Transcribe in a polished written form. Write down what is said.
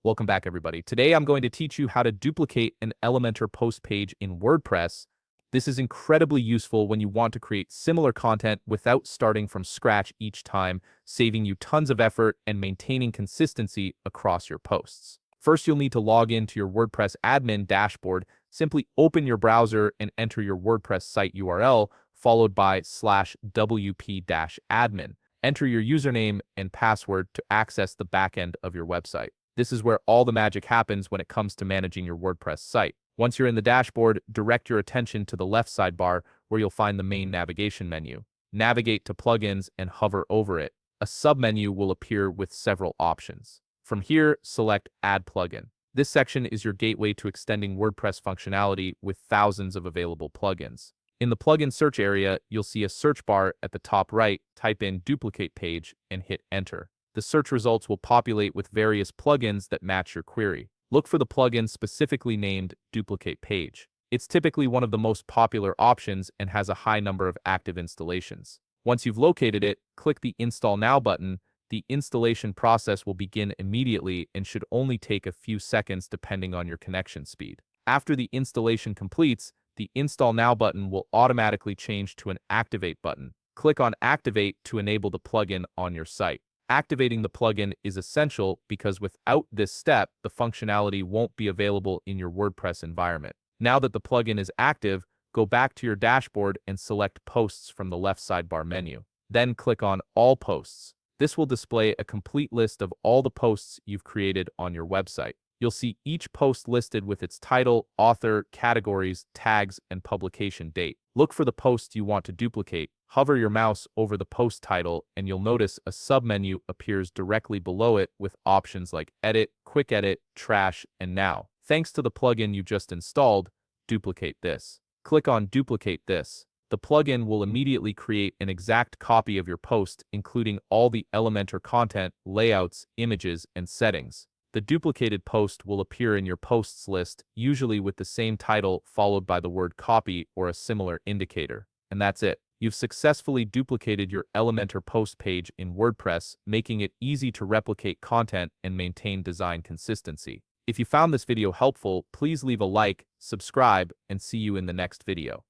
Welcome back, everybody. Today, I'm going to teach you how to duplicate an Elementor post page in WordPress. This is incredibly useful when you want to create similar content without starting from scratch each time, saving you tons of effort and maintaining consistency across your posts. First, you'll need to log into your WordPress admin dashboard. Simply open your browser and enter your WordPress site URL, followed by /wp-admin. Enter your username and password to access the backend of your website. This is where all the magic happens when it comes to managing your WordPress site. Once you're in the dashboard, direct your attention to the left sidebar where you'll find the main navigation menu. Navigate to Plugins and hover over it. A submenu will appear with several options. From here, select Add Plugin. This section is your gateway to extending WordPress functionality with thousands of available plugins. In the plugin search area, you'll see a search bar at the top right. Type in Duplicate Page and hit Enter. The search results will populate with various plugins that match your query. Look for the plugin specifically named Duplicate Page. It's typically one of the most popular options and has a high number of active installations. Once you've located it, click the Install Now button. The installation process will begin immediately and should only take a few seconds depending on your connection speed. After the installation completes, the Install Now button will automatically change to an Activate button. Click on Activate to enable the plugin on your site. Activating the plugin is essential because without this step, the functionality won't be available in your WordPress environment. Now that the plugin is active, go back to your dashboard and select Posts from the left sidebar menu. Then click on All Posts. This will display a complete list of all the posts you've created on your website. You'll see each post listed with its title, author, categories, tags, and publication date. Look for the post you want to duplicate. Hover your mouse over the post title, and you'll notice a submenu appears directly below it with options like Edit, Quick Edit, Trash, and Now. Thanks to the plugin you just installed, duplicate this. Click on Duplicate This. The plugin will immediately create an exact copy of your post, including all the Elementor content, layouts, images, and settings. The duplicated post will appear in your posts list, usually with the same title followed by the word copy or a similar indicator. And that's it. You've successfully duplicated your Elementor post page in WordPress, making it easy to replicate content and maintain design consistency. If you found this video helpful, please leave a like, subscribe, and see you in the next video.